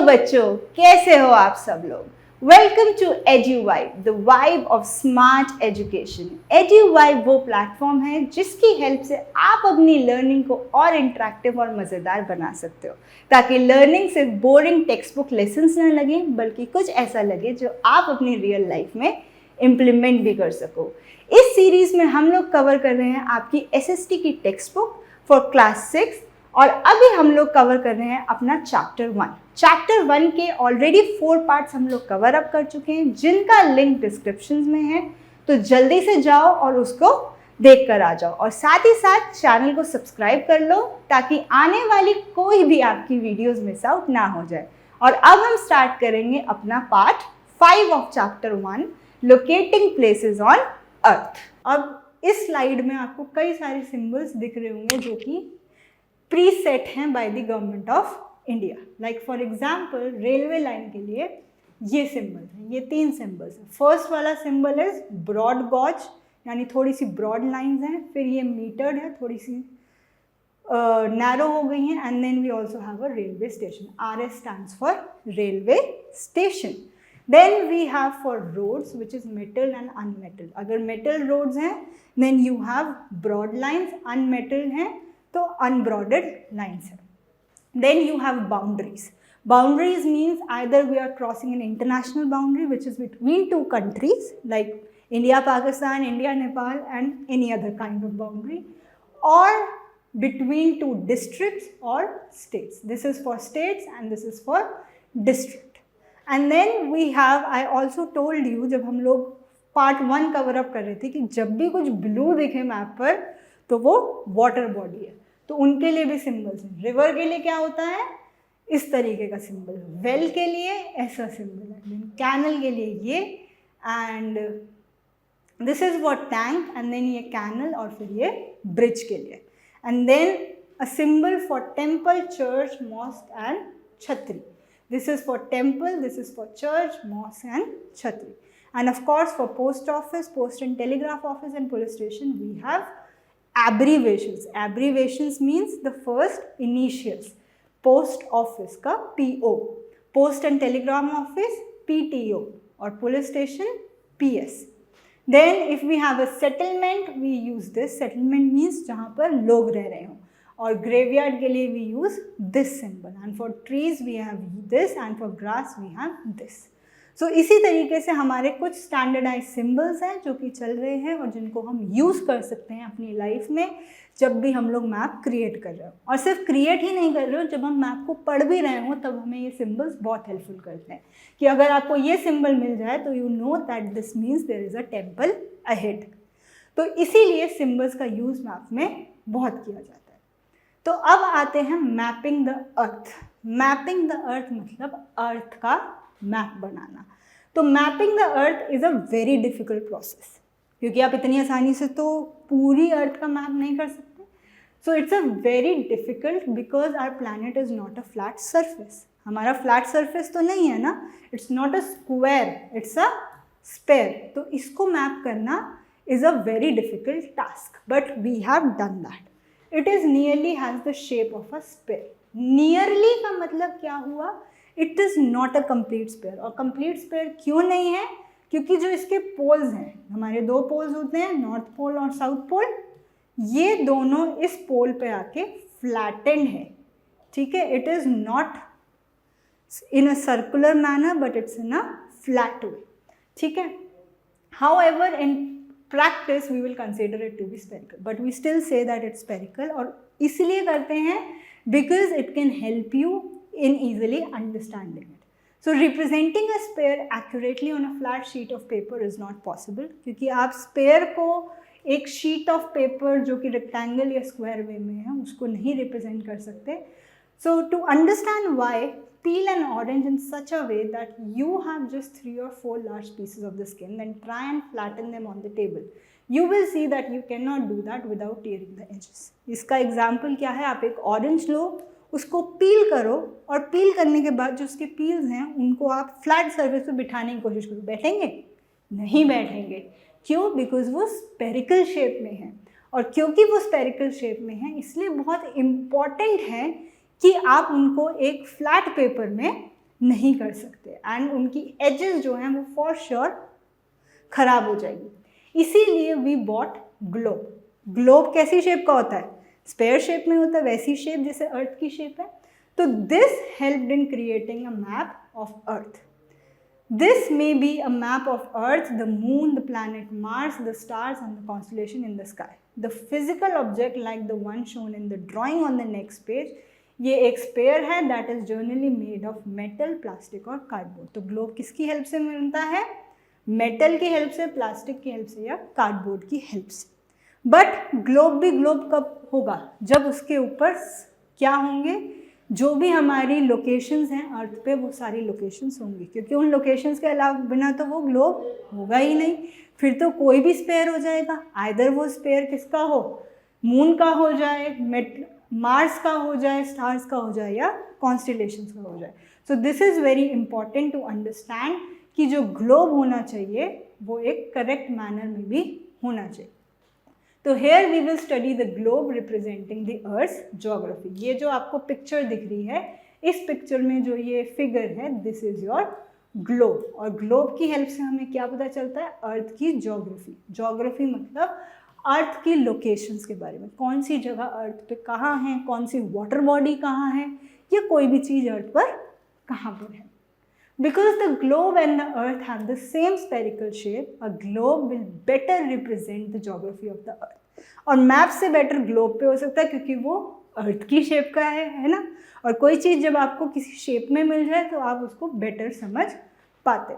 बच्चों, कैसे हो आप सब लोग? Welcome to Eduvibe, the vibe of smart education. Eduvibe वो प्लेटफॉर्म है जिसकी हेल्प से आप अपनी लर्निंग को और इंटरेक्टिव और मज़ेदार बना सकते हो, ताकि लर्निंग सिर्फ बोरिंग टेक्स्ट बुक लेसन्स न लगे, बल्कि कुछ ऐसा लगे जो आप अपनी रियल लाइफ में इम्प्लीमेंट भी कर सको। इस सीरीज़ में हम लोग कवर कर रहे हैं आपकी एसएसटी की टेक्स्ट बुक फॉर क्लास 6, और अभी हम लोग कवर कर रहे हैं अपना चैप्टर 1। चैप्टर 1 के ऑलरेडी 4 पार्ट्स हम लोग कवर अप कर चुके हैं, जिनका लिंक डिस्क्रिप्शन में है, तो जल्दी से जाओ और उसको देख कर आ जाओ। और साथ ही साथ चैनल को सब्सक्राइब कर लो, ताकि आने वाली कोई भी आपकी वीडियोस मिस आउट ना हो जाए। और अब हम स्टार्ट करेंगे अपना part 5 of chapter 1, locating places on earth. अब इस स्लाइड में आपको कई सारे सिंबल्स दिख रहे होंगे जो कि प्रीसेट हैं by the government of India. Like for example, railway line के लिए ये सिंबल हैं, ये 3 सिंबल्स हैं। फर्स्ट वाला सिंबल इज ब्रॉड गॉज, यानी थोड़ी सी ब्रॉड लाइंस हैं। फिर ये मीटर्ड है, थोड़ी सी नैरो हो गई हैं। And then we also have a railway station. RS stands for railway station. Then we have for roads which is metal and unmetal. अगर मेटल रोड्स हैं then you have broad lines, unmetal हैं तो unbroaded lines है। Then you have boundaries. Boundaries means either we are crossing an international boundary which is between 2 countries like India, Pakistan, India, Nepal and any other kind of boundary, or between 2 districts or states. This is for states and this is for district. And then we have, I also told you जब हम लोग part 1 cover up कर रहे थे, कि जब भी कुछ ब्लू दिखे मैप पर तो वो वाटर बॉडी है, तो उनके लिए भी सिंबल्स हैं। रिवर के लिए क्या होता है, इस तरीके का सिंबल। वेल के लिए ऐसा सिंबल है। कैनल के लिए ये, and this is for tank, and then ये कैनल, और फिर ये ब्रिज के लिए। And then a symbol for temple, church, mosque and छतरी। This is for temple, this is for church, mosque and छतरी। And of course for post office, post and telegraph office and police station, we have abbreviations. Abbreviations means the first initials. Post office का PO, post and telegram office PTO, और police station PS. Then if we have a settlement, we use this. Settlement means जहाँ पर लोग रह रहे हों। और graveyard के लिए we use this symbol. And for trees we have this, and for grass we have this. सो इसी तरीके से हमारे कुछ स्टैंडर्डाइज सिंबल्स हैं जो कि चल रहे हैं और जिनको हम यूज़ कर सकते हैं अपनी लाइफ में जब भी हम लोग मैप क्रिएट कर रहे हो। और सिर्फ क्रिएट ही नहीं कर रहे हो, जब हम मैप को पढ़ भी रहे हो तब हमें ये सिंबल्स बहुत हेल्पफुल करते हैं, कि अगर आपको ये सिंबल मिल जाए तो you know that this means there is a temple ahead. तो इसीलिए सिंबल्स का यूज़ मैप में बहुत किया जाता है। तो अब आते हैं mapping the earth. Mapping the earth मतलब अर्थ का मैप बनाना। तो mapping the earth is a very difficult process, क्योंकि आप इतनी आसानी से तो पूरी अर्थ का मैप नहीं कर सकते। So it's a very difficult because our planet is not a flat surface. हमारा फ्लैट सरफेस तो नहीं है ना, it's not a square, it's a sphere. तो इसको मैप करना is a very difficult task, but we have done that. It is nearly has the shape of a sphere. Nearly का मतलब क्या हुआ, it is not a complete sphere. और complete sphere क्यों नहीं है, क्योंकि जो इसके पोल्स हैं, हमारे 2 पोल्स होते हैं, नॉर्थ पोल और साउथ पोल, ये दोनों इस पोल पे आके फ्लैटेंड है। ठीक है, it is not in a circular manner but it's in a flat way. ठीक है, however in practice we will consider it to be spherical, but we still say that it's spherical. और इसलिए करते हैं because it can help you in easily understanding it. So representing a sphere accurately on a flat sheet of paper is not possible, क्योंकि आप sphere को एक sheet of paper जो कि rectangle या square way में है उसको नहीं represent कर सकते। So to understand why, peel an orange in such a way that you have just 3 or 4 large pieces of the skin, then try and flatten them on the table. You will see that you cannot do that without tearing the edges. इसका example क्या है, आप एक orange लो, उसको पील करो, और पील करने के बाद जो उसके पील्स हैं उनको आप फ्लैट सर्फेस पे बिठाने की कोशिश करो। बैठेंगे? नहीं बैठेंगे। क्यों? बिकॉज वो स्पेरिकल शेप में है, और क्योंकि वो स्पेरिकल शेप में है इसलिए बहुत इम्पॉर्टेंट है कि आप उनको एक फ्लैट पेपर में नहीं कर सकते एंड उनकी एजेस जो हैं वो फॉर श्योर खराब हो जाएगी। इसीलिए वी बॉट ग्लोब। ग्लोब कैसी शेप का होता है? स्पेयर शेप में होता है, वैसी शेप जैसे अर्थ की शेप है। तो this helped in creating a map of earth. This may be a map of Earth, the Moon, the planet Mars, the stars and the constellation in the sky. The physical object like the one shown in the drawing on the next page, ये एक spare है that is generally made of metal, plastic और cardboard. तो globe किसकी help से बनता है? Metal की हेल्प से, प्लास्टिक की हेल्प से या कार्डबोर्ड की हेल्प से। बट ग्लोब भी ग्लोब कब होगा? जब उसके ऊपर क्या होंगे? जो भी हमारी लोकेशंस हैं अर्थ पे वो सारी लोकेशंस होंगी, क्योंकि उन लोकेशंस के अलावा बिना तो वो ग्लोब होगा ही नहीं। फिर तो कोई भी स्पेयर हो जाएगा, आइदर वो स्पेयर किसका हो, मून का हो जाए, मार्स का हो जाए, स्टार्स का हो जाए या कॉन्स्टेलेशंस का हो जाए। So this is very important to understand कि जो ग्लोब होना चाहिए वो एक करेक्ट मैनर में भी होना चाहिए। तो here we will study the globe representing the earth geography. ये जो आपको पिक्चर दिख रही है, इस पिक्चर में जो ये फिगर है दिस इज योर ग्लोब। और ग्लोब की हेल्प से हमें क्या पता चलता है? अर्थ की ज्योग्राफी। ज्योग्राफी मतलब अर्थ की लोकेशंस के बारे में, कौन सी जगह अर्थ पे कहाँ है, कौन सी वाटर बॉडी कहाँ है, या कोई भी चीज़ अर्थ पर कहाँ पर है। Because the globe and the earth have the same spherical shape, a globe will better represent the geography of the earth. और मैप से बेटर ग्लोब पे हो सकता है क्योंकि वो अर्थ की शेप का है ना। और कोई चीज़ जब आपको किसी शेप में मिल जाए तो आप उसको बेटर समझ पाते।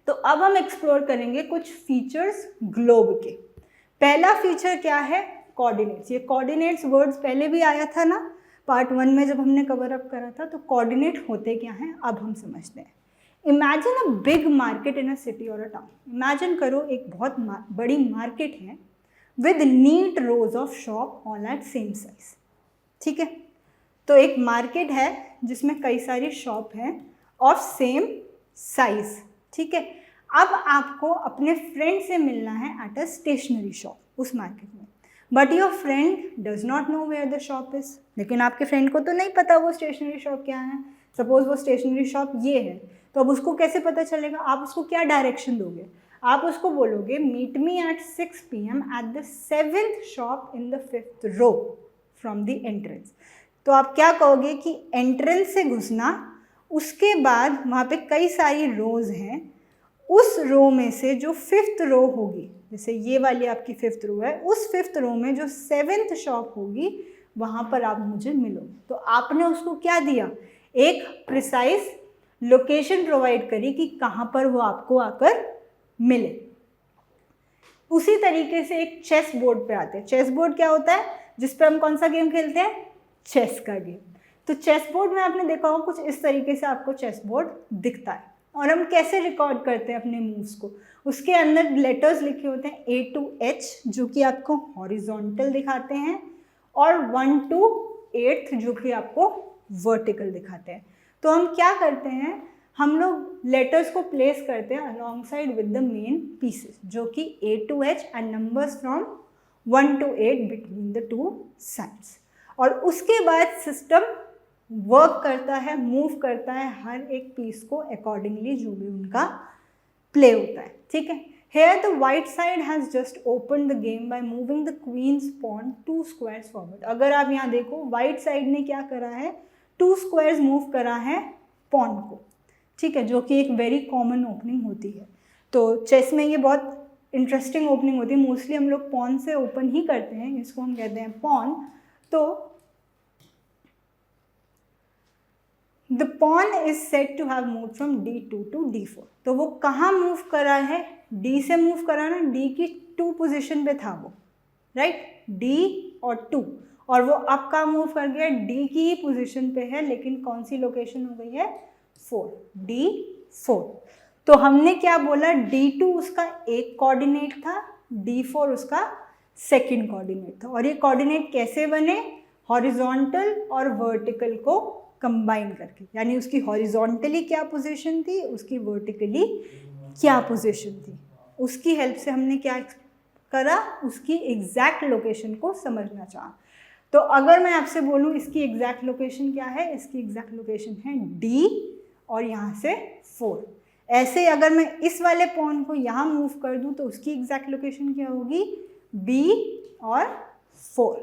तो अब हम एक्सप्लोर करेंगे कुछ फीचर्स ग्लोब के। पहला फीचर क्या है? कोऑर्डिनेट्स। ये कोऑर्डिनेट्स वर्ड्स पहले भी आया था ना पार्ट 1 में जब हमने कवर अप करा था। तो कोऑर्डिनेट होते क्या हैं अब हम समझते हैं। Imagine a big market in a city और अ टाउन। इमेजिन करो एक बहुत बड़ी मार्केट है with neat rows of shop all at same size. ठीक है, तो एक मार्केट है जिसमें कई सारी शॉप हैं ऑफ सेम साइज। ठीक है, अब आपको अपने फ्रेंड से मिलना है एट अ स्टेशनरी शॉप उस मार्केट में। But your friend does not know where the shop is. लेकिन आपके फ्रेंड को तो नहीं पता वो स्टेशनरी शॉप क्या है। सपोज वो स्टेशनरी शॉप ये है, तो अब उसको कैसे पता चलेगा? आप उसको क्या डायरेक्शन दोगे? आप उसको बोलोगे meet me at 6 PM at the 7th shop in the 5th row from the entrance. तो आप क्या कहोगे कि एंट्रेंस से घुसना, उसके बाद वहाँ पे कई सारी रोज हैं, उस रो में से जो 5th रो होगी, जैसे ये वाली आपकी 5th रो है, उस 5th रो में जो 7th शॉप होगी वहाँ पर आप मुझे मिलोगे। तो आपने उसको क्या दिया? एक प्रिसाइज लोकेशन प्रोवाइड करी कि कहाँ पर वो आपको आकर मिले। उसी तरीके से एक चेस बोर्ड पे आते हैं। चेस बोर्ड क्या होता है? जिस पे हम कौन सा गेम खेलते हैं? चेस का गेम। तो चेस बोर्ड में आपने देखा होगा कुछ इस तरीके से आपको चेस बोर्ड दिखता है। और हम कैसे रिकॉर्ड करते हैं अपने मूव्स को? उसके अंदर लेटर्स लिखे होते हैं A to H जो कि आपको हॉरिजॉन्टल दिखाते हैं, और 1 to 8 जो कि आपको वर्टिकल दिखाते हैं। तो हम क्या करते हैं? हम लोग लेटर्स को प्लेस करते हैं along side with the main pieces जो कि A to H and numbers from 1 to 8 between the 2 sides. और उसके बाद सिस्टम वर्क करता है, मूव करता है हर एक पीस को अकॉर्डिंगली जो भी उनका प्ले होता है। ठीक है, here the white side has just open the game by moving the queen's pawn 2 squares forward. अगर आप यहाँ देखो वाइट साइड ने क्या करा है? 2 स्क्वायर्स मूव करा है पॉन को। ठीक है, जो कि एक वेरी कॉमन ओपनिंग होती है। तो चेस में ये बहुत इंटरेस्टिंग ओपनिंग होती है। मोस्टली हम लोग पॉन से ओपन ही करते हैं, इसको हम कहते हैं पॉन। तो the pawn is set to have move from D2 to D4। तो वो कहाँ मूव करा है? D से मूव करा ना, D की 2 पोजिशन पे था वो, राइट? D और 2, और वो अब कहाँ मूव कर गया? D की ही पोजिशन पे है, लेकिन कौन सी लोकेशन हो गई है? 4, D4। तो हमने क्या बोला? D2 उसका एक कोऑर्डिनेट था, D4 उसका सेकंड कोऑर्डिनेट था। और ये कोऑर्डिनेट कैसे बने? हॉरिजॉन्टल और वर्टिकल को कंबाइन करके, यानी उसकी हॉरिजॉन्टली क्या पोजीशन थी, उसकी वर्टिकली क्या पोजीशन थी, उसकी हेल्प से हमने क्या करा? उसकी एग्जैक्ट लोकेशन को समझना चाहा। तो अगर मैं आपसे बोलूँ इसकी एग्जैक्ट लोकेशन क्या है? इसकी एग्जैक्ट लोकेशन है D और यहाँ से 4। ऐसे अगर मैं इस वाले पॉन को यहाँ मूव कर दूँ तो उसकी एग्जैक्ट लोकेशन क्या होगी, B और 4।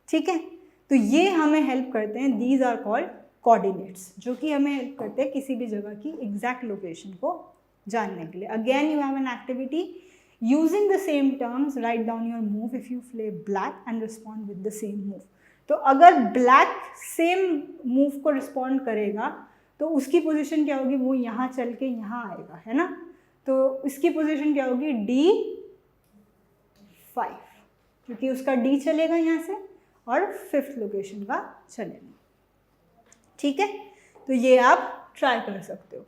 ठीक है, तो ये हमें हेल्प करते हैं, दीज आर कॉल्ड कोऑर्डिनेट्स, जो कि हमें हेल्प करते हैं किसी भी जगह की एग्जैक्ट लोकेशन को जानने के लिए। Again you have an activity using the same terms, write down your move if you play black and respond with the same move. तो अगर ब्लैक सेम मूव को रिस्पॉन्ड करेगा तो उसकी पोजीशन क्या होगी, वो यहाँ चल के यहाँ आएगा, है ना। तो इसकी पोजीशन क्या होगी, D5, क्योंकि उसका D चलेगा यहाँ से और 5th लोकेशन का चलेगा। ठीक है, तो ये आप ट्राई कर सकते हो।